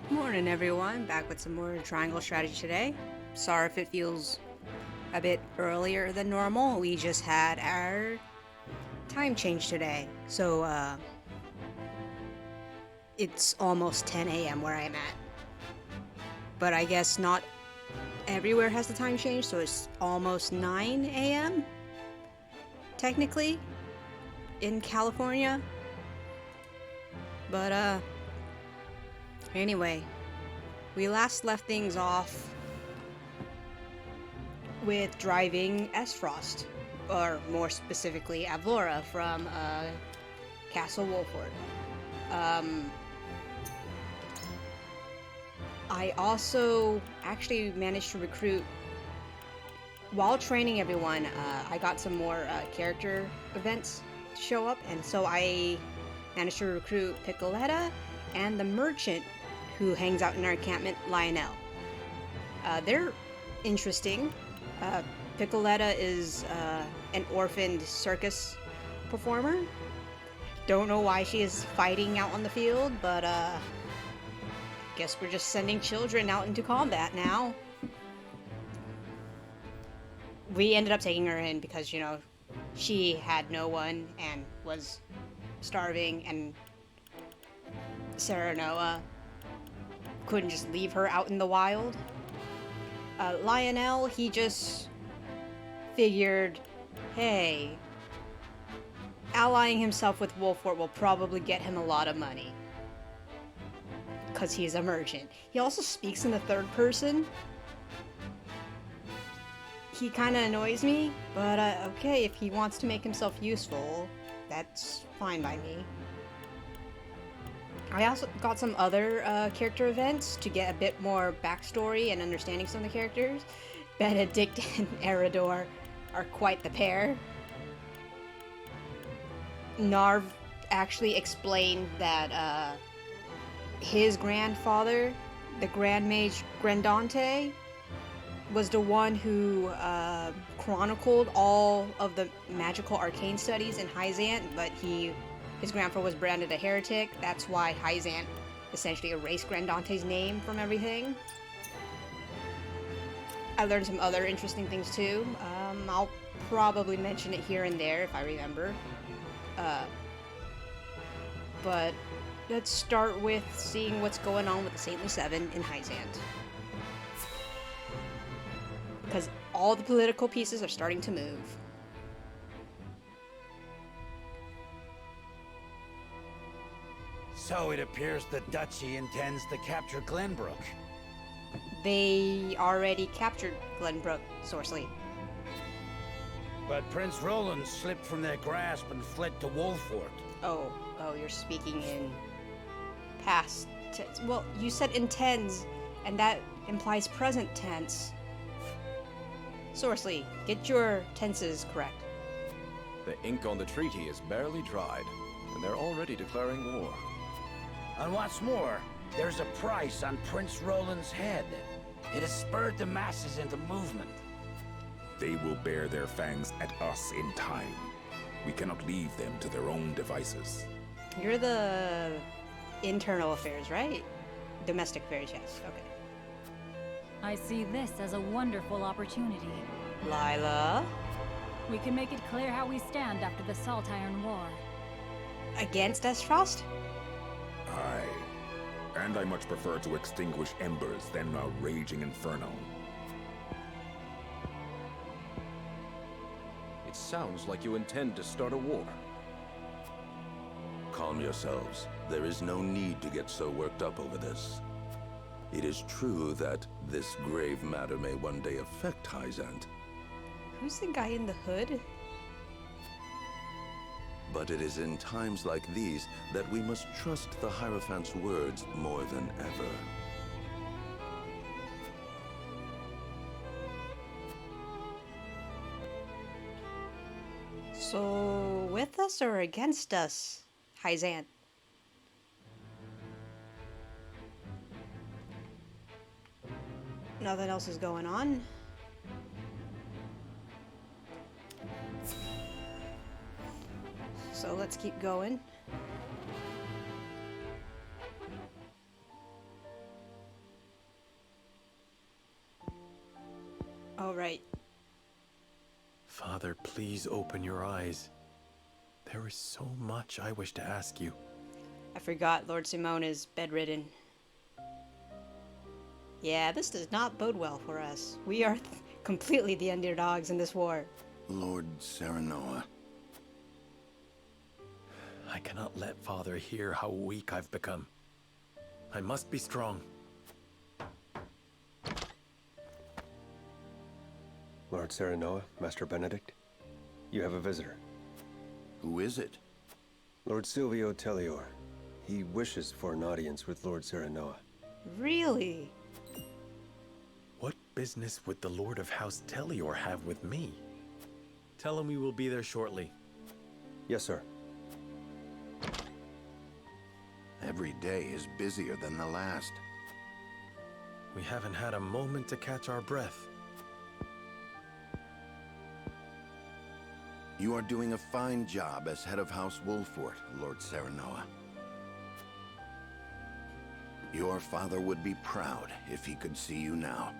Morning everyone, back with some more triangle strategy today. Sorry if it feels a bit earlier than normal. We just had our time change today. So it's almost 10 a.m. where I'm at. But I guess not everywhere has the time change, so it's almost 9 a.m. technically in California. But anyway, we last left things off with driving Esfrost, or more specifically Avlora from Castle Wolffort. I also actually managed to recruit, while training everyone, I got some more character events to show up, and so I managed to recruit Piccoletta and the merchant who hangs out in our encampment, Lionel. They're interesting. Piccoletta is an orphaned circus performer. Don't know why she is fighting out on the field, but guess we're just sending children out into combat now. We ended up taking her in because, she had no one and was starving, and Serenoa couldn't just leave her out in the wild. Lionel, he just figured, hey, allying himself with Wolffort will probably get him a lot of money. Because he's a merchant. He also speaks in the third person. He kind of annoys me, but okay, if he wants to make himself useful, that's fine by me. I also got some other character events to get a bit more backstory and understanding some of the characters. Benedict and Eridor are quite the pair. Narv actually explained that his grandfather, the Grand Mage Grandante, was the one who chronicled all of the magical arcane studies in Hyzant, but his grandfather was branded a heretic. That's why Hyzant essentially erased Grandante's name from everything. I learned some other interesting things too. I'll probably mention it here and there if I remember. But let's start with seeing what's going on with the Saintly Seven in Hyzant. Because all the political pieces are starting to move. So it appears the Duchy intends to capture Glenbrook. They already captured Glenbrook, Sorceley. But Prince Roland slipped from their grasp and fled to Wolffort. Oh, you're speaking in past tense. Well, you said intends, and that implies present tense. Sorceley, get your tenses correct. The ink on the treaty is barely dried, and they're already declaring war. And what's more, there's a price on Prince Roland's head. It has spurred the masses into movement. They will bear their fangs at us in time. We cannot leave them to their own devices. You're the internal affairs, right? Domestic affairs, yes. Okay. I see this as a wonderful opportunity. Lila? We can make it clear how we stand after the Salt Iron War. Against Esfrost? Aye. And I much prefer to extinguish embers than a raging inferno. It sounds like you intend to start a war. Calm yourselves. There is no need to get so worked up over this. It is true that this grave matter may one day affect Hyzant, Who's the guy in the hood? but it is in times like these that we must trust the Hierophant's words more than ever. So, with us or against us, Hyzant? Nothing else is going on. So let's keep going. Father, please open your eyes. There is so much I wish to ask you. I forgot Lord Simone is bedridden. Yeah, this does not bode well for us. We are completely the underdogs in this war. Lord Serenoa. I cannot let Father hear how weak I've become. I must be strong. Lord Serenoa, Master Benedict, you have a visitor. Who is it? Lord Silvio Telliore. He wishes for an audience with Lord Serenoa. Really? What business would the Lord of House Telliore have with me? Tell him we will be there shortly. Yes, sir. Every day is busier than the last. We haven't had a moment to catch our breath. You are doing a fine job as head of House Wolffort, Lord Serenoa. Your father would be proud if he could see you now.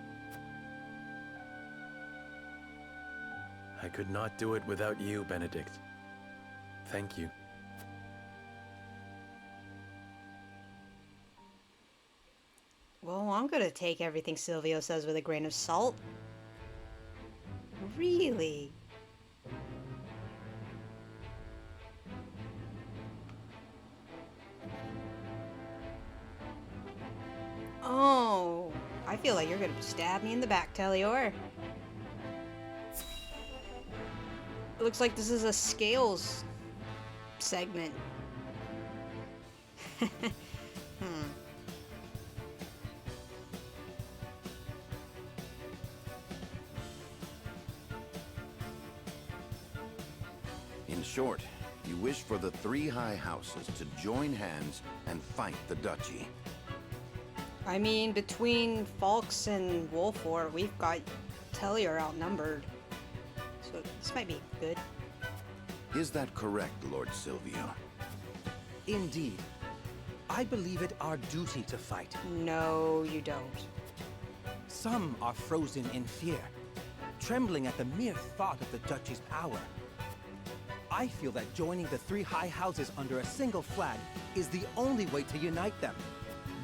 I could not do it without you, Benedict. Thank you. Well, I'm gonna take everything Silvio says with a grain of salt. Really? Oh, I feel like you're gonna stab me in the back, Telliore. It looks like this is a scales segment. In short, you wish for the three high houses to join hands and fight the duchy. I mean, between Falks and Wolffort, we've got Telliore outnumbered. So this might be good. Is that correct, Lord Silvio? Indeed. I believe it our duty to fight. No, you don't. Some are frozen in fear, trembling at the mere thought of the duchy's power. I feel that joining the three high houses under a single flag is the only way to unite them.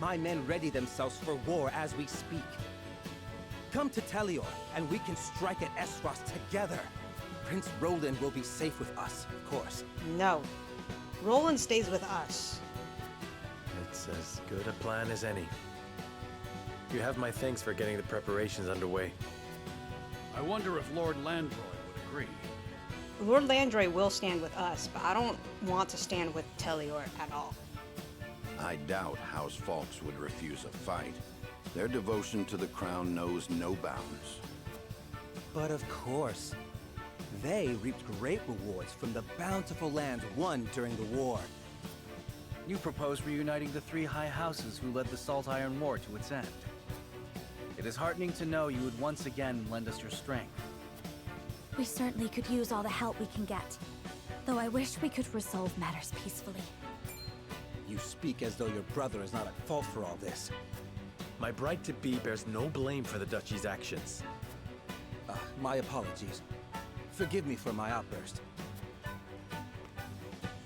My men ready themselves for war as we speak. Come to Telliore, and we can strike at Esros together. Prince Roland will be safe with us, of course. No. Roland stays with us. It's as good a plan as any. You have my thanks for getting the preparations underway. I wonder if Lord Landroy would agree. Lord Landroy will stand with us, but I don't want to stand with Telliore at all. I doubt House Falks would refuse a fight. Their devotion to the crown knows no bounds. But of course, they reaped great rewards from the bountiful lands won during the war. You propose reuniting the three high houses who led the Salt Iron War to its end. It is heartening to know you would once again lend us your strength. We certainly could use all the help we can get, though I wish we could resolve matters peacefully. You speak as though your brother is not at fault for all this. My bride-to-be bears no blame for the Duchy's actions. My apologies. Forgive me for my outburst.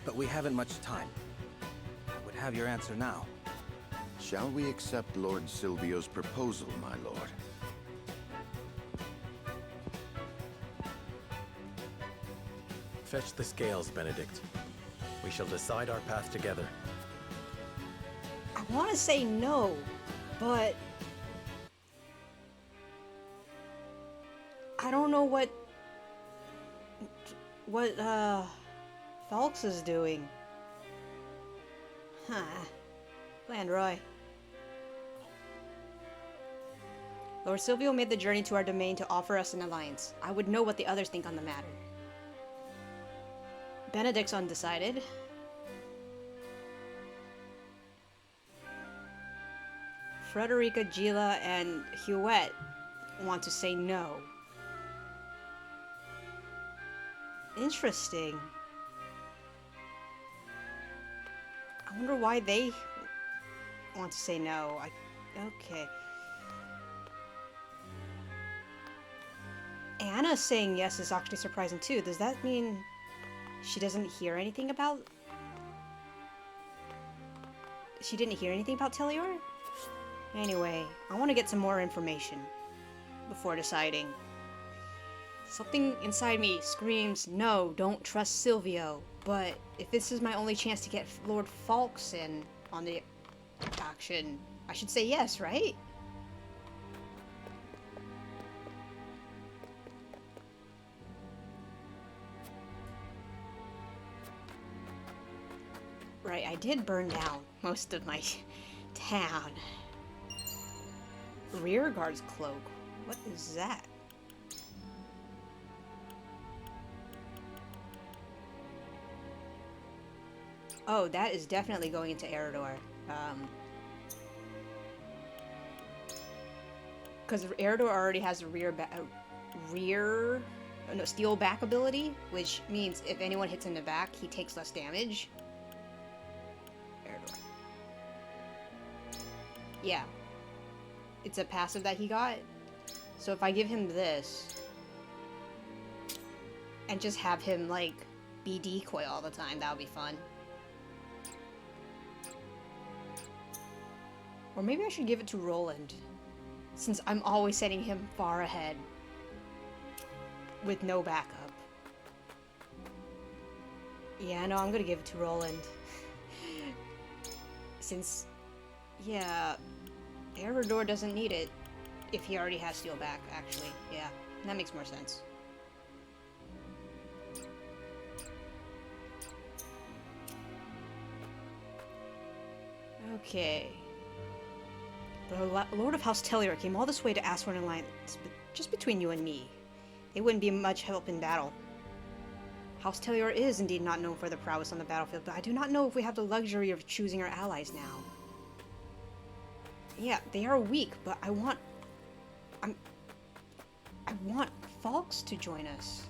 But we haven't much time. I would have your answer now. Shall we accept Lord Silvio's proposal, my lord? Fetch the scales, Benedict. We shall decide our path together. I want to say no, but I don't know what Falks is doing. Huh. Landroy. Lord Silvio made the journey to our domain to offer us an alliance. I would know what the others think on the matter. Benedict's undecided. Frederica, Gila, and Huette want to say no. Interesting. I wonder why they want to say no. Okay. Anna saying yes is actually surprising too. Does that mean she doesn't hear anything about... She didn't hear anything about Telliore? Anyway, I want to get some more information before deciding. Something inside me screams, no, don't trust Silvio. But if this is my only chance to get Lord Falks in on the action, I should say yes, right? Right, I did burn down most of my town. Rearguard's cloak. What is that? Oh, that is definitely going into Eredor. Because Eredor already has a steel back ability, which means if anyone hits in the back, he takes less damage. Eredor. Yeah. It's a passive that he got. So if I give him this and just have him like be decoy all the time, that would be fun. Or maybe I should give it to Roland, since I'm always setting him far ahead with no backup. Yeah, no, I'm gonna give it to Roland. Since, yeah, Eredor doesn't need it if he already has steel back, actually. Yeah, that makes more sense. Okay. The Lord of House Telliore came all this way to ask for an alliance, but just between you and me, they wouldn't be much help in battle. House Telliore is indeed not known for their prowess on the battlefield, but I do not know if we have the luxury of choosing our allies now. Yeah, they are weak, but I want Falks to join us.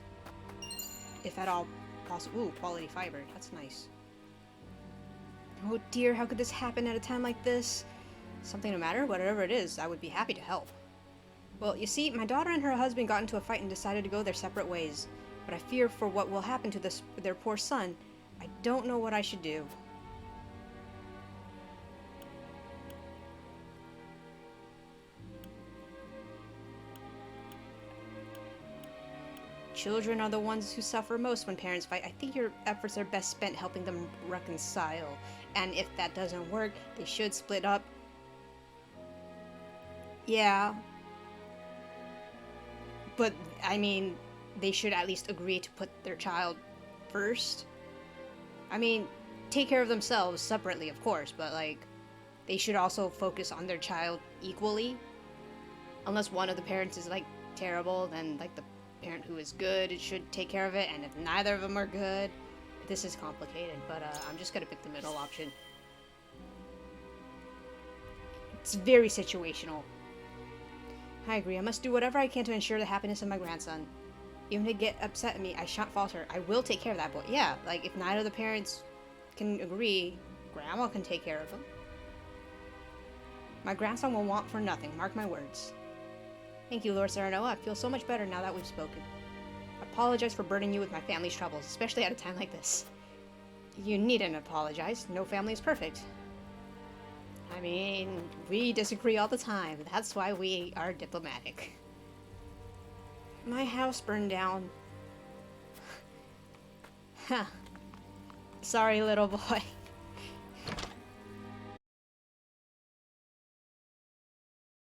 If at all possible. Ooh, quality fiber. That's nice. Oh dear, how could this happen at a time like this? Something the matter? Whatever it is, I would be happy to help. Well, you see, my daughter and her husband got into a fight and decided to go their separate ways. But I fear for what will happen to their poor son. I don't know what I should do. Children are the ones who suffer most when parents fight. I think your efforts are best spent helping them reconcile. And if that doesn't work, they should split up. Yeah. But, I mean, they should at least agree to put their child first. I mean, take care of themselves separately, of course, but, like, they should also focus on their child equally. Unless one of the parents is, like, terrible, then, like, the parent who is good, it should take care of it, and if neither of them are good, this is complicated, but I'm just gonna pick the middle option. It's very situational. I agree, I must do whatever I can to ensure the happiness of my grandson. Even if they get upset at me, I shan't falter. I will take care of that boy. Yeah, like, if neither of the parents can agree, Grandma can take care of him. My grandson will want for nothing, mark my words. Thank you, Lord Sereno. I feel so much better now that we've spoken. I apologize for burdening you with my family's troubles, especially at a time like this. You needn't apologize. No family is perfect. I mean, we disagree all the time. That's why we are diplomatic. My house burned down. Huh. Sorry, little boy.